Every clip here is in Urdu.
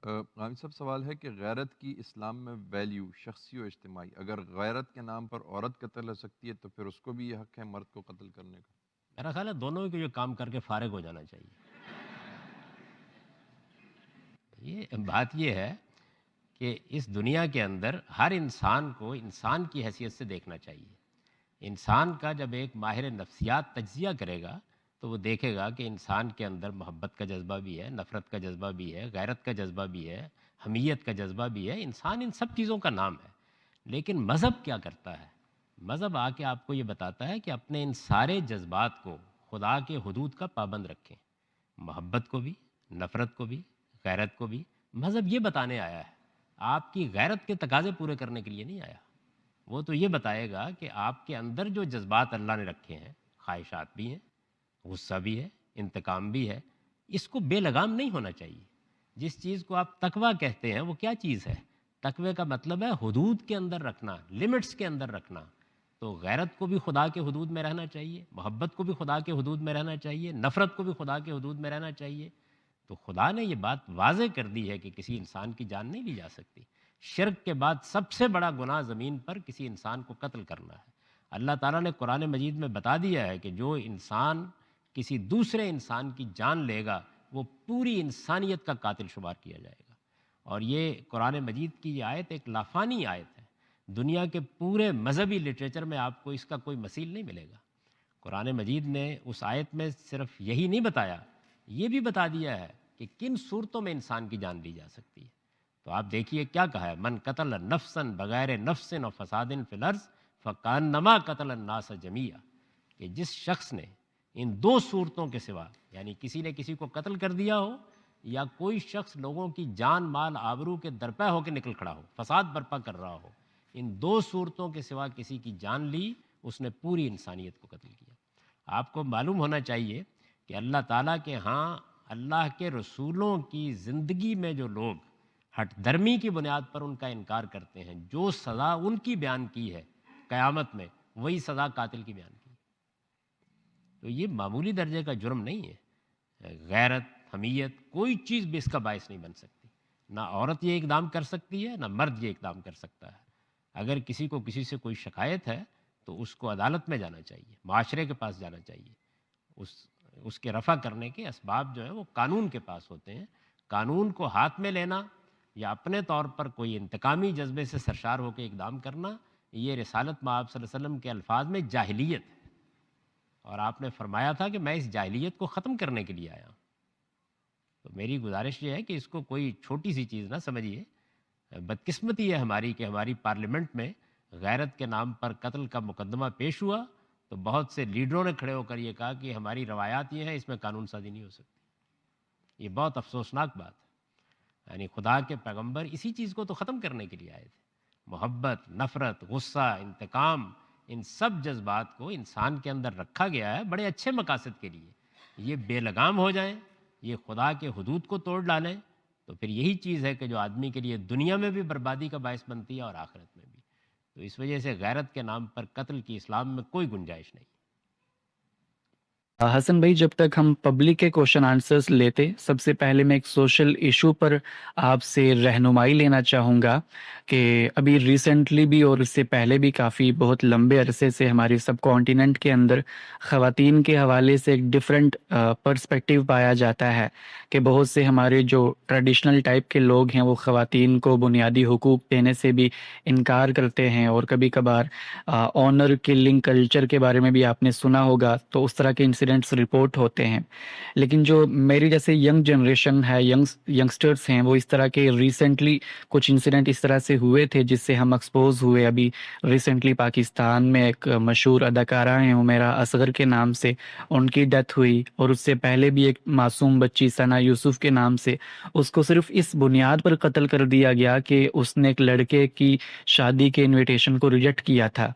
غالب صاحب سوال ہے کہ غیرت کی اسلام میں ویلیو شخصی و اجتماعی، اگر غیرت کے نام پر عورت قتل ہو سکتی ہے تو پھر اس کو بھی یہ حق ہے مرد کو قتل کرنے کا؟ میرا خیال ہے دونوں کو یہ کام کر کے فارغ ہو جانا چاہیے. یہ بات یہ ہے کہ اس دنیا کے اندر ہر انسان کو انسان کی حیثیت سے دیکھنا چاہیے. انسان کا جب ایک ماہر نفسیات تجزیہ کرے گا تو وہ دیکھے گا کہ انسان کے اندر محبت کا جذبہ بھی ہے، نفرت کا جذبہ بھی ہے، غیرت کا جذبہ بھی ہے، حمیت کا جذبہ بھی ہے. انسان ان سب چیزوں کا نام ہے. لیکن مذہب کیا کرتا ہے؟ مذہب آ کے آپ کو یہ بتاتا ہے کہ اپنے ان سارے جذبات کو خدا کے حدود کا پابند رکھیں. محبت کو بھی، نفرت کو بھی، غیرت کو بھی. مذہب یہ بتانے آیا ہے، آپ کی غیرت کے تقاضے پورے کرنے کے لیے نہیں آیا. وہ تو یہ بتائے گا کہ آپ کے اندر جو جذبات اللہ نے رکھے ہیں، خواہشات بھی ہیں، غصہ بھی ہے، انتقام بھی ہے، اس کو بے لگام نہیں ہونا چاہیے. جس چیز کو آپ تقویٰ کہتے ہیں وہ کیا چیز ہے؟ تقوی کا مطلب ہے حدود کے اندر رکھنا، لمٹس کے اندر رکھنا. تو غیرت کو بھی خدا کے حدود میں رہنا چاہیے، محبت کو بھی خدا کے حدود میں رہنا چاہیے، نفرت کو بھی خدا کے حدود میں رہنا چاہیے. تو خدا نے یہ بات واضح کر دی ہے کہ کسی انسان کی جان نہیں لی جا سکتی. شرک کے بعد سب سے بڑا گناہ زمین پر کسی انسان کو قتل کرنا ہے. اللہ تعالیٰ نے قرآن مجید میں بتا دیا ہے کہ جو انسان کسی دوسرے انسان کی جان لے گا وہ پوری انسانیت کا قاتل شمار کیا جائے گا. اور یہ قرآن مجید کی یہ آیت ایک لافانی آیت ہے. دنیا کے پورے مذہبی لٹریچر میں آپ کو اس کا کوئی مثیل نہیں ملے گا. قرآن مجید نے اس آیت میں صرف یہی نہیں بتایا، یہ بھی بتا دیا ہے کہ کن صورتوں میں انسان کی جان لی جا سکتی ہے. تو آپ دیکھیے کیا کہا ہے، من قتل نفسا بغیر نفس و فساد فی الارض فکانما قتل الناس جمیعا. کہ جس شخص نے ان دو صورتوں کے سوا، یعنی کسی نے کسی کو قتل کر دیا ہو یا کوئی شخص لوگوں کی جان مال آبرو کے درپے ہو کے نکل کھڑا ہو، فساد برپا کر رہا ہو، ان دو صورتوں کے سوا کسی کی جان لی، اس نے پوری انسانیت کو قتل کیا. آپ کو معلوم ہونا چاہیے کہ اللہ تعالیٰ کے ہاں اللہ کے رسولوں کی زندگی میں جو لوگ ہٹ درمی کی بنیاد پر ان کا انکار کرتے ہیں، جو سزا ان کی بیان کی ہے قیامت میں وہی سزا قاتل کی بیان کی. تو یہ معمولی درجے کا جرم نہیں ہے. غیرت، حمیت، کوئی چیز بھی اس کا باعث نہیں بن سکتی. نہ عورت یہ اقدام کر سکتی ہے، نہ مرد یہ اقدام کر سکتا ہے. اگر کسی کو کسی سے کوئی شکایت ہے تو اس کو عدالت میں جانا چاہیے، معاشرے کے پاس جانا چاہیے. اس کے رفع کرنے کے اسباب جو ہیں وہ قانون کے پاس ہوتے ہیں. قانون کو ہاتھ میں لینا یا اپنے طور پر کوئی انتقامی جذبے سے سرشار ہو کے اقدام کرنا، یہ رسالت مآب صلی اللہ علیہ وسلم کے الفاظ میں جاہلیت ہے. اور آپ نے فرمایا تھا کہ میں اس جاہلیت کو ختم کرنے کے لیے آیا ہوں. تو میری گزارش یہ ہے کہ اس کو کوئی چھوٹی سی چیز نہ سمجھیے. بدقسمتی ہے ہماری کہ ہماری پارلیمنٹ میں غیرت کے نام پر قتل کا مقدمہ پیش ہوا تو بہت سے لیڈروں نے کھڑے ہو کر یہ کہا کہ ہماری روایات یہ ہیں، اس میں قانون سازی نہیں ہو سکتی. یہ بہت افسوسناک بات ہے. یعنی خدا کے پیغمبر اسی چیز کو تو ختم کرنے کے لیے آئے تھے. محبت، نفرت، غصہ، انتقام، ان سب جذبات کو انسان کے اندر رکھا گیا ہے بڑے اچھے مقاصد کے لیے. یہ بے لگام ہو جائیں، یہ خدا کے حدود کو توڑ ڈالیں تو پھر یہی چیز ہے کہ جو آدمی کے لیے دنیا میں بھی بربادی کا باعث بنتی ہے اور آخرت میں بھی. تو اس وجہ سے غیرت کے نام پر قتل کی اسلام میں کوئی گنجائش نہیں. حسن بھائی، جب تک ہم پبلک کے کوشچن آنسرز لیتے، سب سے پہلے میں ایک سوشل ایشو پر آپ سے رہنمائی لینا چاہوں گا کہ ابھی ریسنٹلی بھی اور اس سے پہلے بھی کافی بہت لمبے عرصے سے ہمارے سب کانٹیننٹ کے اندر خواتین کے حوالے سے ایک ڈفرینٹ پرسپیکٹیو پایا جاتا ہے کہ بہت سے ہمارے جو ٹریڈیشنل ٹائپ کے لوگ ہیں وہ خواتین کو بنیادی حقوق دینے سے بھی انکار کرتے ہیں، اور کبھی کبھار آنر کلنگ کلچر کے بارے میں بھی آپ نے سنا ہوگا. تو اس طرح کے انسیڈنٹس رپورٹ ہوتے ہیں. لیکن جو میری جیسے ینگ جنریشن ہے، ینگسٹرس ہیں، وہ اس طرح کے ریسنٹلی کچھ انسیڈنٹ اس طرح سے ہوئے تھے جس سے ہم ایکسپوز ہوئے. ابھی ریسنٹلی پاکستان میں ایک مشہور اداکارہ ہیں عمیرہ اصغر کے نام سے، ان کی ڈیتھ ہوئی، اور اس سے پہلے بھی ایک معصوم بچی ثنا یوسف کے نام سے، اس کو صرف اس بنیاد پر قتل کر دیا گیا کہ اس نے ایک لڑکے کی شادی کے انویٹیشن کو ریجیکٹ کیا تھا.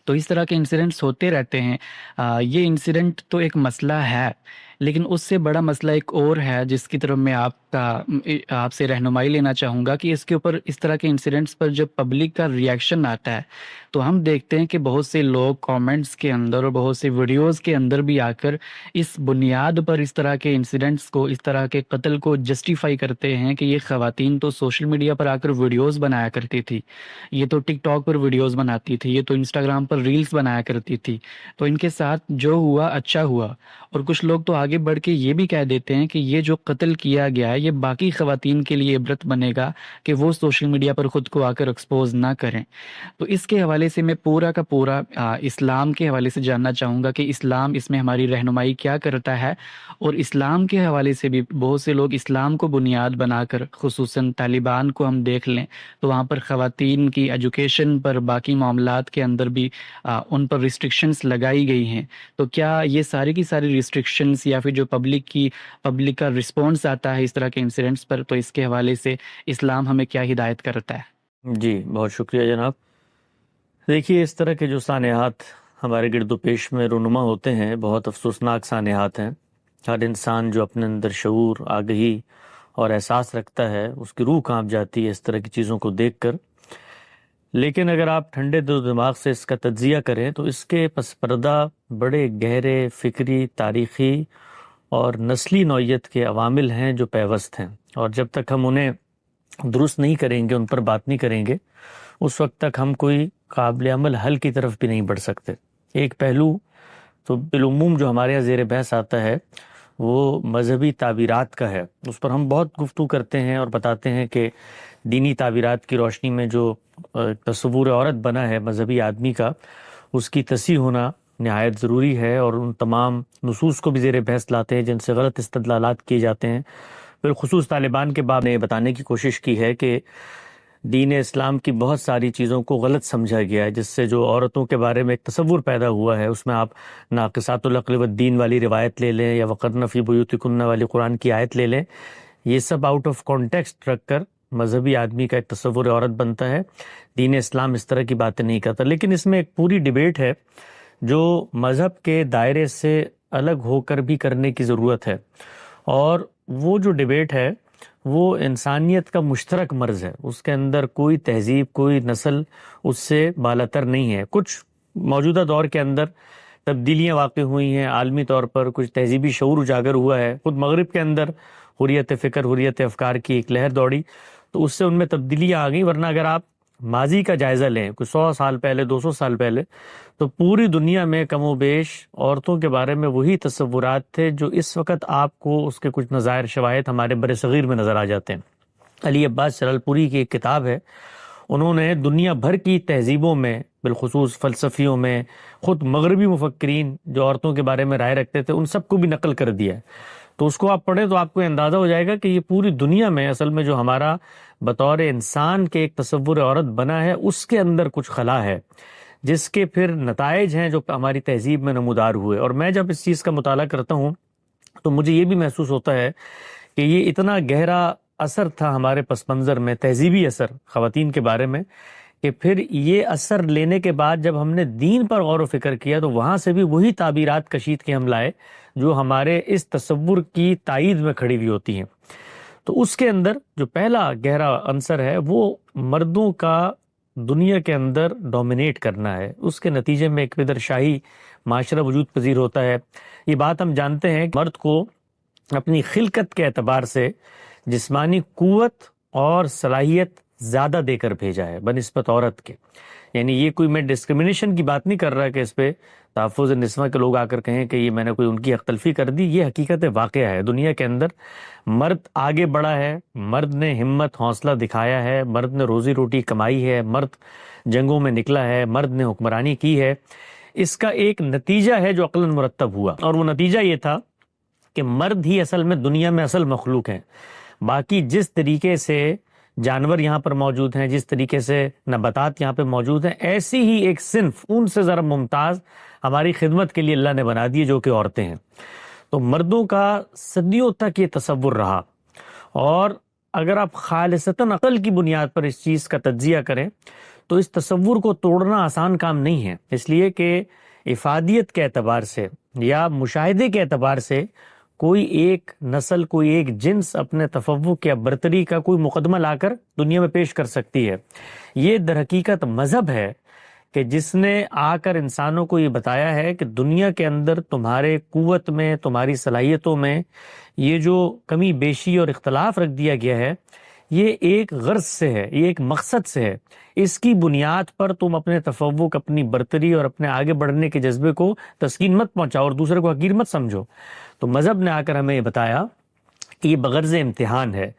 تو اس طرح کے انسیڈنٹس ہوتے رہتے ہیں. یہ انسیڈنٹ تو ایک مسئلہ ہے، لیکن اس سے بڑا مسئلہ ایک اور ہے جس کی طرف میں آپ سے رہنمائی لینا چاہوں گا کہ اس کے اوپر اس طرح کے انسیڈنٹس پر جب پبلک کا ریئیکشن آتا ہے تو ہم دیکھتے ہیں کہ بہت سے لوگ کامنٹس کے اندر اور بہت سے ویڈیوز کے اندر بھی آ کر اس بنیاد پر اس طرح کے انسیڈنٹس کو، اس طرح کے قتل کو جسٹیفائی کرتے ہیں کہ یہ خواتین تو سوشل میڈیا پر آ کر ویڈیوز بنایا کرتی تھی، یہ تو ٹک ٹاک پر ویڈیوز بناتی تھی، یہ تو انسٹاگرام پر ریلز بنایا کرتی تھی، تو ان کے ساتھ جو ہوا اچھا ہوا۔ اور کچھ لوگ تو آگے بڑھ کے یہ بھی کہہ دیتے ہیں کہ یہ جو قتل کیا گیا ہے یہ باقی خواتین کے لیے عبرت بنے گا کہ وہ سوشل میڈیا پر خود کو آ کر ایکسپوز نہ کریں۔ تو اس کے حوالے سے میں پورا کا پورا اسلام کے حوالے سے جاننا چاہوں گا کہ اسلام اس میں ہماری رہنمائی کیا کرتا ہے، اور اسلام کے حوالے سے بھی بہت سے لوگ اسلام کو بنیاد بنا کر، خصوصاً طالبان کو ہم دیکھ لیں تو وہاں پر خواتین کی ایجوکیشن پر، باقی معاملات کے اندر بھی ان پر ریسٹرکشنز لگائی گئی ہیں۔ تو کیا یہ ساری کی ساری ریسٹرکشنز یا پھر جو پبلک کا رسپانس آتا ہے اس طرح کے انسیڈنٹس پر، تو اس کے حوالے سے اسلام ہمیں کیا ہدایت کرتا ہے؟ جی بہت شکریہ جناب۔ دیکھیے، اس طرح کے جو سانحات ہمارے گرد و پیش میں رونما ہوتے ہیں بہت افسوسناک سانحات ہیں۔ ہر انسان جو اپنے اندر شعور، آگہی اور احساس رکھتا ہے اس کی روح کانپ جاتی ہے اس طرح کی چیزوں کو دیکھ کر۔ لیکن اگر آپ ٹھنڈے دل و دماغ سے اس کا تجزیہ کریں تو اس کے پس پردہ بڑے گہرے فکری، تاریخی اور نسلی نوعیت کے عوامل ہیں جو پیوست ہیں، اور جب تک ہم انہیں درست نہیں کریں گے، ان پر بات نہیں کریں گے، اس وقت تک ہم کوئی قابل عمل حل کی طرف بھی نہیں بڑھ سکتے۔ ایک پہلو تو بالعموم جو ہمارے یہاں زیر بحث آتا ہے وہ مذہبی تعبیرات کا ہے۔ اس پر ہم بہت گفتگو کرتے ہیں اور بتاتے ہیں کہ دینی تعبیرات کی روشنی میں جو تصور عورت بنا ہے مذہبی آدمی کا، اس کی تصحیح ہونا نہایت ضروری ہے، اور ان تمام نصوص کو بھی زیر بحث لاتے ہیں جن سے غلط استدلالات کیے جاتے ہیں۔ بالخصوص طالبان کے باب نے یہ بتانے کی کوشش کی ہے کہ دین اسلام کی بہت ساری چیزوں کو غلط سمجھا گیا ہے، جس سے جو عورتوں کے بارے میں ایک تصور پیدا ہوا ہے، اس میں آپ ناقصات العقل والدین والی روایت لے لیں یا وقرن فی بیوتکن والی قرآن کی آیت لے لیں، یہ سب آؤٹ آف کانٹیکسٹ رکھ کر مذہبی آدمی کا ایک تصور عورت بنتا ہے۔ دین اسلام اس طرح کی باتیں نہیں کرتا، لیکن اس میں ایک پوری ڈیبیٹ ہے جو مذہب کے دائرے سے الگ ہو کر بھی کرنے کی ضرورت ہے، اور وہ جو ڈیبیٹ ہے وہ انسانیت کا مشترک مرض ہے۔ اس کے اندر کوئی تہذیب، کوئی نسل اس سے بالاتر نہیں ہے۔ کچھ موجودہ دور کے اندر تبدیلیاں واقع ہوئی ہیں عالمی طور پر، کچھ تہذیبی شعور اجاگر ہوا ہے، خود مغرب کے اندر حریت فکر، حریت افکار کی ایک لہر دوڑی، تو اس سے ان میں تبدیلیاں آ گئیں۔ ورنہ اگر آپ ماضی کا جائزہ لیں، کوئی 100 سال پہلے، 200 سال پہلے، تو پوری دنیا میں کم و بیش عورتوں کے بارے میں وہی تصورات تھے جو اس وقت آپ کو اس کے کچھ نظائر شواہد ہمارے بر صغیر میں نظر آ جاتے ہیں۔ علی عباس جلال پوری کی ایک کتاب ہے، انہوں نے دنیا بھر کی تہذیبوں میں، بالخصوص فلسفیوں میں، خود مغربی مفکرین جو عورتوں کے بارے میں رائے رکھتے تھے ان سب کو بھی نقل کر دیا ہے۔ تو اس کو آپ پڑھیں تو آپ کو اندازہ ہو جائے گا کہ یہ پوری دنیا میں اصل میں جو ہمارا بطور انسان کے ایک تصور عورت بنا ہے، اس کے اندر کچھ خلا ہے، جس کے پھر نتائج ہیں جو ہماری تہذیب میں نمودار ہوئے۔ اور میں جب اس چیز کا مطالعہ کرتا ہوں تو مجھے یہ بھی محسوس ہوتا ہے کہ یہ اتنا گہرا اثر تھا ہمارے پس منظر میں، تہذیبی اثر خواتین کے بارے میں، کہ پھر یہ اثر لینے کے بعد جب ہم نے دین پر غور و فکر کیا تو وہاں سے بھی وہی تعبیرات کشید کے ہم لائے جو ہمارے اس تصور کی تائید میں کھڑی ہوئی ہوتی ہیں۔ تو اس کے اندر جو پہلا گہرا عنصر ہے وہ مردوں کا دنیا کے اندر ڈومینیٹ کرنا ہے۔ اس کے نتیجے میں ایک پدر شاہی معاشرہ وجود پذیر ہوتا ہے۔ یہ بات ہم جانتے ہیں کہ مرد کو اپنی خلقت کے اعتبار سے جسمانی قوت اور صلاحیت زیادہ دے کر بھیجا ہے بنسبت عورت کے۔ یعنی یہ کوئی میں ڈسکریمنیشن کی بات نہیں کر رہا کہ اس پہ تحفظ نسواں کے لوگ آ کر کہیں کہ یہ میں نے کوئی ان کی حق تلفی کر دی۔ یہ حقیقت واقعہ ہے، دنیا کے اندر مرد آگے بڑھا ہے، مرد نے ہمت حوصلہ دکھایا ہے، مرد نے روزی روٹی کمائی ہے، مرد جنگوں میں نکلا ہے، مرد نے حکمرانی کی ہے۔ اس کا ایک نتیجہ ہے جو عقلاً مرتب ہوا، اور وہ نتیجہ یہ تھا کہ مرد ہی اصل میں دنیا میں اصل مخلوق ہیں۔ باقی جس طریقے سے جانور یہاں پر موجود ہیں، جس طریقے سے نباتات یہاں پہ موجود ہیں، ایسی ہی ایک صنف ان سے ذرا ممتاز ہماری خدمت کے لیے اللہ نے بنا دی جو کہ عورتیں ہیں۔ تو مردوں کا صدیوں تک یہ تصور رہا، اور اگر آپ خالصتاً عقل کی بنیاد پر اس چیز کا تجزیہ کریں تو اس تصور کو توڑنا آسان کام نہیں ہے، اس لیے کہ افادیت کے اعتبار سے یا مشاہدے کے اعتبار سے کوئی ایک نسل، کوئی ایک جنس اپنے تفوق یا برتری کا کوئی مقدمہ لا کر دنیا میں پیش کر سکتی ہے۔ یہ در حقیقت مذہب ہے کہ جس نے آ کر انسانوں کو یہ بتایا ہے کہ دنیا کے اندر تمہارے قوت میں، تمہاری صلاحیتوں میں یہ جو کمی بیشی اور اختلاف رکھ دیا گیا ہے، یہ ایک غرض سے ہے، یہ ایک مقصد سے ہے۔ اس کی بنیاد پر تم اپنے تفوق، اپنی برتری اور اپنے آگے بڑھنے کے جذبے کو تسکین مت پہنچاؤ اور دوسرے کو حقیر مت سمجھو۔ تو مذہب نے آ کر ہمیں یہ بتایا کہ یہ بغرض امتحان ہے،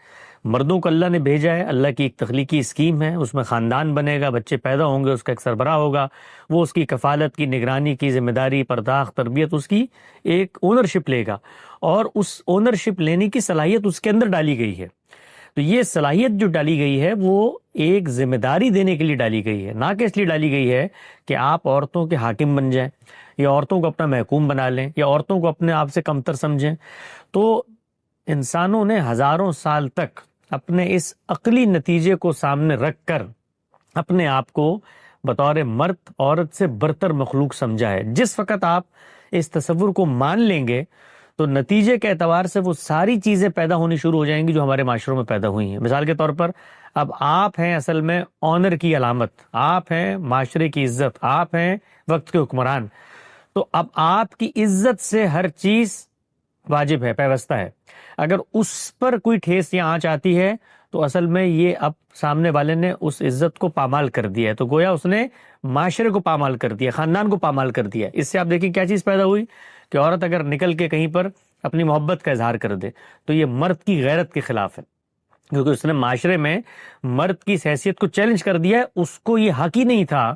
مردوں کو اللہ نے بھیجا ہے، اللہ کی ایک تخلیقی اسکیم ہے، اس میں خاندان بنے گا، بچے پیدا ہوں گے، اس کا ایک سربراہ ہوگا، وہ اس کی کفالت کی، نگرانی کی ذمہ داری، پرداخت، تربیت، اس کی ایک اونرشپ لے گا، اور اس اونرشپ لینے کی صلاحیت اس کے اندر ڈالی گئی ہے۔ تو یہ صلاحیت جو ڈالی گئی ہے وہ ایک ذمہ داری دینے کے لیے ڈالی گئی ہے، نہ کہ اس لیے ڈالی گئی ہے کہ آپ عورتوں کے حاکم بن جائیں یا عورتوں کو اپنا محکوم بنا لیں یا عورتوں کو اپنے آپ سے کمتر سمجھیں۔ تو انسانوں نے ہزاروں سال تک اپنے اس عقلی نتیجے کو سامنے رکھ کر اپنے آپ کو بطور مرد عورت سے برتر مخلوق سمجھا ہے۔ جس وقت آپ اس تصور کو مان لیں گے تو نتیجے کے اعتبار سے وہ ساری چیزیں پیدا ہونی شروع ہو جائیں گی جو ہمارے معاشروں میں پیدا ہوئی ہیں۔ مثال کے طور پر اب آپ ہیں اصل میں آنر کی علامت، آپ ہیں معاشرے کی عزت، آپ ہیں وقت کے حکمران۔ تو اب آپ کی عزت سے ہر چیز واجب ہے، پیوستہ ہے۔ اگر اس پر کوئی ٹھیس یا آنچ آتی ہے تو اصل میں یہ اب سامنے والے نے اس عزت کو پامال کر دیا ہے، تو گویا اس نے معاشرے کو پامال کر دیا، خاندان کو پامال کر دیا۔ اس سے آپ دیکھیں کیا چیز پیدا ہوئی کہ عورت اگر نکل کے کہیں پر اپنی محبت کا اظہار کر دے تو یہ مرد کی غیرت کے خلاف ہے، کیونکہ اس نے معاشرے میں مرد کی حیثیت کو چیلنج کر دیا ہے۔ اس کو یہ حق ہی نہیں تھا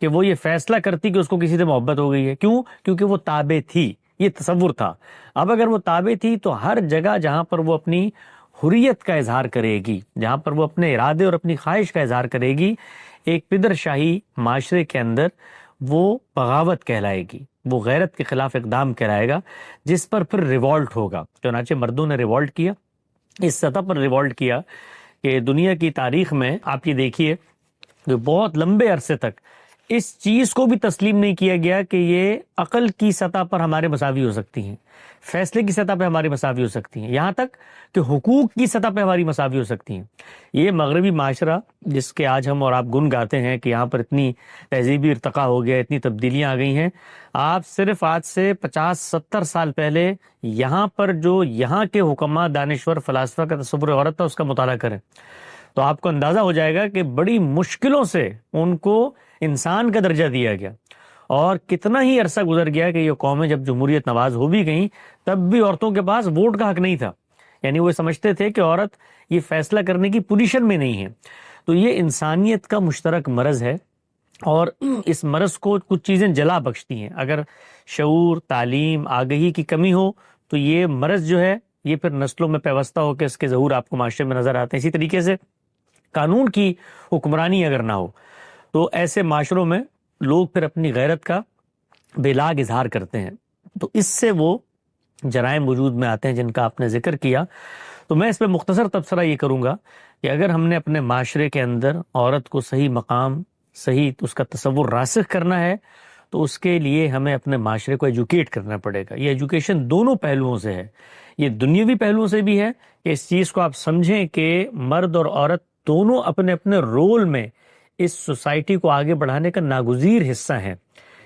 کہ وہ یہ فیصلہ کرتی کہ اس کو کسی سے محبت ہو گئی ہے۔ کیوں؟ کیونکہ وہ تابع تھی، یہ تصور تھا۔ اب اگر وہ تابع تھی تو ہر جگہ جہاں پر وہ اپنی حریت کا اظہار کرے گی، جہاں پر وہ اپنے ارادے اور اپنی خواہش کا اظہار کرے گی، ایک پدر شاہی معاشرے کے اندر وہ بغاوت کہلائے گی، وہ غیرت کے خلاف اقدام کہلائے گا، جس پر پھر ریوالٹ ہوگا۔ چنانچہ مردوں نے ریوالٹ کیا، اس سطح پر ریوالٹ کیا کہ دنیا کی تاریخ میں آپ یہ دیکھیے کہ بہت لمبے عرصے تک اس چیز کو بھی تسلیم نہیں کیا گیا کہ یہ عقل کی سطح پر ہمارے مساوی ہو سکتی ہیں، فیصلے کی سطح پہ ہماری مساوی ہو سکتی ہیں، یہاں تک کہ حقوق کی سطح پہ ہماری مساوی ہو سکتی ہیں۔ یہ مغربی معاشرہ جس کے آج ہم اور آپ گن گاتے ہیں کہ یہاں پر اتنی تہذیبی ارتقا ہو گیا، اتنی تبدیلیاں آ گئی ہیں، آپ صرف آج سے 50-70 سال پہلے یہاں پر جو یہاں کے حکماء، دانشور، فلاسفہ کا تصور عورت تھا اس کا مطالعہ کریں تو آپ کو اندازہ ہو جائے گا کہ بڑی مشکلوں سے ان کو انسان کا درجہ دیا گیا، اور کتنا ہی عرصہ گزر گیا کہ یہ قومیں جب جمہوریت نواز ہو بھی گئیں تب بھی عورتوں کے پاس ووٹ کا حق نہیں تھا، یعنی وہ سمجھتے تھے کہ عورت یہ فیصلہ کرنے کی پوزیشن میں نہیں ہے۔ تو یہ انسانیت کا مشترک مرض ہے، اور اس مرض کو کچھ چیزیں جلا بخشتی ہیں۔ اگر شعور، تعلیم، آگہی کی کمی ہو تو یہ مرض جو ہے یہ پھر نسلوں میں پیوستہ ہو کے اس کے ظہور آپ کو معاشرے میں نظر آتے ہیں۔ اسی طریقے سے قانون کی حکمرانی اگر نہ ہو تو ایسے معاشروں میں لوگ پھر اپنی غیرت کا بے لاگ اظہار کرتے ہیں، تو اس سے وہ جرائم وجود میں آتے ہیں جن کا آپ نے ذکر کیا۔ تو میں اس پہ مختصر تبصرہ یہ کروں گا کہ اگر ہم نے اپنے معاشرے کے اندر عورت کو صحیح مقام، صحیح اس کا تصور راسخ کرنا ہے تو اس کے لیے ہمیں اپنے معاشرے کو ایجوکیٹ کرنا پڑے گا۔ یہ ایجوکیشن دونوں پہلوؤں سے ہے، یہ دنیاوی پہلوؤں سے بھی ہے کہ اس چیز کو آپ سمجھیں کہ مرد اور عورت دونوں اپنے اپنے رول میں اس سوسائٹی کو آگے بڑھانے کا ناگزیر حصہ ہیں۔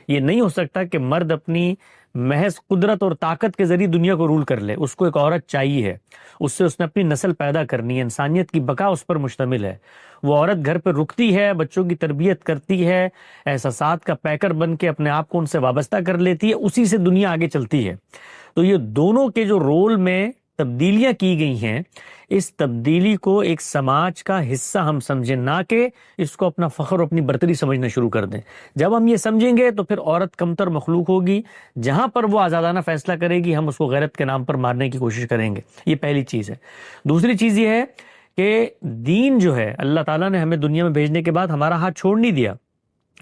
یہ نہیں ہو سکتا کہ مرد اپنی محض قدرت اور طاقت کے ذریعے دنیا کو رول کر لے، اس کو ایک عورت چاہیے ہے، اس سے اس نے اپنی نسل پیدا کرنی ہے، انسانیت کی بقا اس پر مشتمل ہے۔ وہ عورت گھر پہ رکتی ہے، بچوں کی تربیت کرتی ہے، احساسات کا پیکر بن کے اپنے آپ کو ان سے وابستہ کر لیتی ہے، اسی سے دنیا آگے چلتی ہے۔ تو یہ دونوں کے جو رول میں تبدیلیاں کی گئی ہیں، اس تبدیلی کو ایک سماج کا حصہ ہم سمجھیں، نہ کہ اس کو اپنا فخر اور اپنی برتری سمجھنا شروع کر دیں۔ جب ہم یہ سمجھیں گے تو پھر عورت کمتر مخلوق ہوگی، جہاں پر وہ آزادانہ فیصلہ کرے گی ہم اس کو غیرت کے نام پر مارنے کی کوشش کریں گے۔ یہ پہلی چیز ہے۔ دوسری چیز یہ ہے کہ دین جو ہے، اللہ تعالیٰ نے ہمیں دنیا میں بھیجنے کے بعد ہمارا ہاتھ چھوڑ نہیں دیا،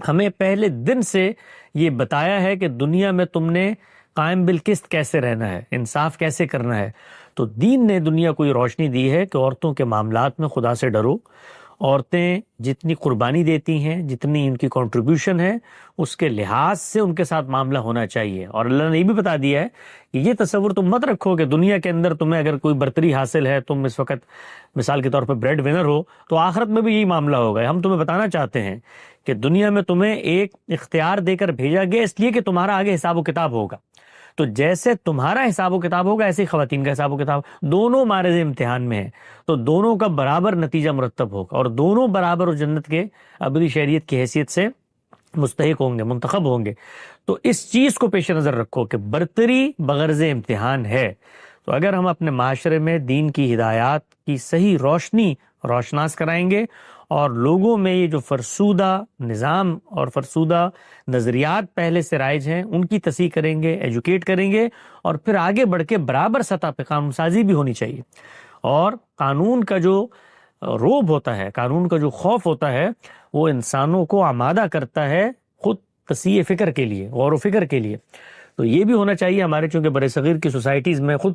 ہمیں پہلے دن سے یہ بتایا ہے کہ دنیا میں تم نے قائم بالقسط کیسے رہنا ہے، انصاف کیسے کرنا ہے۔ تو دین نے دنیا کو یہ روشنی دی ہے کہ عورتوں کے معاملات میں خدا سے ڈرو، عورتیں جتنی قربانی دیتی ہیں، جتنی ان کی کنٹریبیوشن ہے، اس کے لحاظ سے ان کے ساتھ معاملہ ہونا چاہیے. اور اللہ نے یہ بھی بتا دیا ہے کہ یہ تصور تم مت رکھو کہ دنیا کے اندر تمہیں اگر کوئی برتری حاصل ہے، تم اس وقت مثال کے طور پہ بریڈ ونر ہو، تو آخرت میں بھی یہی معاملہ ہوگا. ہم تمہیں بتانا چاہتے ہیں کہ دنیا میں تمہیں ایک اختیار دے کر بھیجا گیا اس لیے کہ تمہارا آگے حساب و کتاب ہوگا. تو جیسے تمہارا حساب و کتاب ہوگا ایسے ہی خواتین کا حساب و کتاب. دونوں معرض امتحان میں ہیں، تو دونوں کا برابر نتیجہ مرتب ہوگا، اور دونوں برابر اور جنت کے ابدی شہریت کی حیثیت سے مستحق ہوں گے، منتخب ہوں گے. تو اس چیز کو پیش نظر رکھو کہ برتری بغرض امتحان ہے. تو اگر ہم اپنے معاشرے میں دین کی ہدایات کی صحیح روشنی روشناس کرائیں گے اور لوگوں میں یہ جو فرسودہ نظام اور فرسودہ نظریات پہلے سے رائج ہیں ان کی تصحیح کریں گے، ایجوکیٹ کریں گے، اور پھر آگے بڑھ کے برابر سطح پہ قانون سازی بھی ہونی چاہیے. اور قانون کا جو روب ہوتا ہے، قانون کا جو خوف ہوتا ہے، وہ انسانوں کو آمادہ کرتا ہے خود تصحیح فکر کے لیے، غور و فکر کے لیے. تو یہ بھی ہونا چاہیے ہمارے، چونکہ برصغیر کی سوسائٹیز میں خود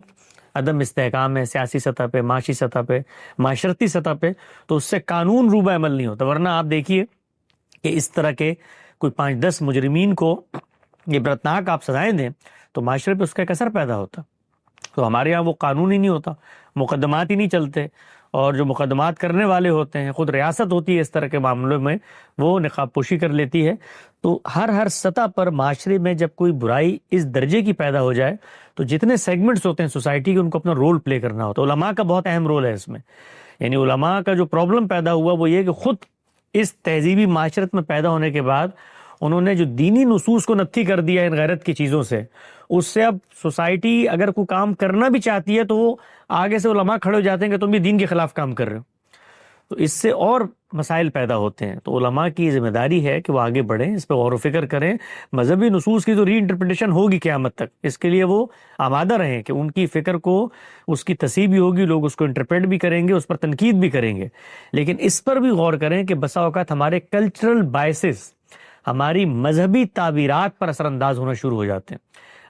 عدم استحکام ہے، سیاسی سطح پہ، معاشی سطح پہ، معاشرتی سطح پہ، تو اس سے قانون روبہ عمل نہیں ہوتا. ورنہ آپ دیکھیے کہ اس طرح کے کوئی 5-10 مجرمین کو عبرتناک آپ سزائیں دیں تو معاشرے پہ اس کا ایک اثر پیدا ہوتا. تو ہمارے یہاں وہ قانون ہی نہیں ہوتا، مقدمات ہی نہیں چلتے، اور جو مقدمات کرنے والے ہوتے ہیں، خود ریاست ہوتی ہے اس طرح کے معاملوں میں، وہ نقاب پوشی کر لیتی ہے. تو ہر سطح پر معاشرے میں جب کوئی برائی اس درجے کی پیدا ہو جائے تو جتنے سیگمنٹس ہوتے ہیں سوسائٹی کے، ان کو اپنا رول پلے کرنا ہوتا ہے. علماء کا بہت اہم رول ہے اس میں. یعنی علماء کا جو پرابلم پیدا ہوا وہ یہ کہ خود اس تہذیبی معاشرت میں پیدا ہونے کے بعد انہوں نے جو دینی نصوص کو نتھی کر دیا ان غیرت کی چیزوں سے، اس سے اب سوسائٹی اگر کوئی کام کرنا بھی چاہتی ہے تو وہ آگے سے علماء کھڑے ہو جاتے ہیں کہ تم بھی دین کے خلاف کام کر رہے ہو. تو اس سے اور مسائل پیدا ہوتے ہیں. تو علماء کی ذمہ داری ہے کہ وہ آگے بڑھیں، اس پہ غور و فکر کریں. مذہبی نصوص کی تو ری انٹرپریٹیشن ہوگی قیامت تک، اس کے لیے وہ آمادہ رہیں کہ ان کی فکر کو، اس کی تصحیح بھی ہوگی، لوگ اس کو انٹرپریٹ بھی کریں گے، اس پر تنقید بھی کریں گے. لیکن اس پر بھی غور کریں کہ بسا اوقات ہمارے کلچرل بائسز، ہماری مذہبی تعبیرات پر اثر انداز ہونا شروع ہو جاتے ہیں.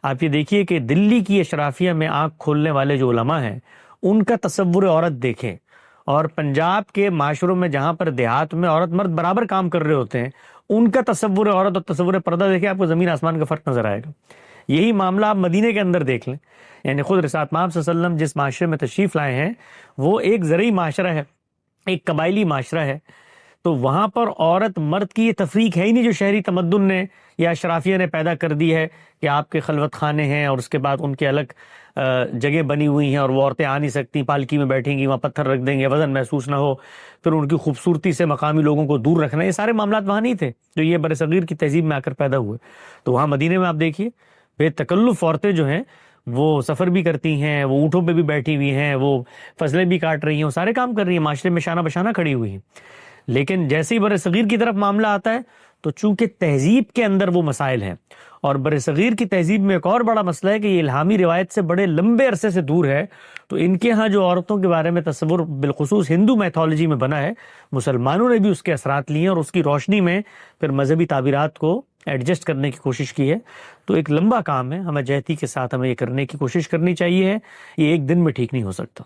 آپ یہ دیکھیے کہ دلی کی اشرافیہ میں آنکھ کھولنے والے جو علماء ہیں ان کا تصور عورت دیکھیں، اور پنجاب کے معاشروں میں جہاں پر دیہات میں عورت مرد برابر کام کر رہے ہوتے ہیں ان کا تصور عورت اور تصور پردہ دیکھیں، آپ کو زمین آسمان کا فرق نظر آئے گا. یہی معاملہ آپ مدینے کے اندر دیکھ لیں. یعنی خود رسالت مآب صلی اللہ علیہ وسلم جس معاشرے میں تشریف لائے ہیں وہ ایک زرعی معاشرہ ہے، ایک قبائلی معاشرہ ہے. تو وہاں پر عورت مرد کی یہ تفریق ہے ہی نہیں جو شہری تمدن نے یا اشرافیہ نے پیدا کر دی ہے کہ آپ کے خلوت خانے ہیں اور اس کے بعد ان کے الگ جگہ بنی ہوئی ہیں اور وہ عورتیں آ نہیں سکتی، پالکی میں بیٹھیں گی، وہاں پتھر رکھ دیں گے، وزن محسوس نہ ہو، پھر ان کی خوبصورتی سے مقامی لوگوں کو دور رکھنا. یہ سارے معاملات وہاں نہیں تھے جو یہ برصغیر کی تہذیب میں آ کر پیدا ہوئے. تو وہاں مدینے میں آپ دیکھیے بے تکلف عورتیں جو ہیں وہ سفر بھی کرتی ہیں، وہ اونٹوں پہ بھی بیٹھی ہوئی ہیں، وہ فصلیں بھی کاٹ رہی ہیں، وہ سارے کام کر رہی ہیں، معاشرے میں شانہ بشانہ کھڑی ہوئی ہیں. لیکن جیسے ہی برصغیر کی طرف معاملہ آتا ہے تو چونکہ تہذیب کے اندر وہ مسائل ہیں، اور برصغیر کی تہذیب میں ایک اور بڑا مسئلہ ہے کہ یہ الہامی روایت سے بڑے لمبے عرصے سے دور ہے. تو ان کے ہاں جو عورتوں کے بارے میں تصور بالخصوص ہندو میتھولوجی میں بنا ہے، مسلمانوں نے بھی اس کے اثرات لیے ہیں اور اس کی روشنی میں پھر مذہبی تعبیرات کو ایڈجسٹ کرنے کی کوشش کی ہے. تو ایک لمبا کام ہے، ہمیں جہتی کے ساتھ ہمیں یہ کرنے کی کوشش کرنی چاہیے. یہ ایک دن میں ٹھیک نہیں ہو سکتا.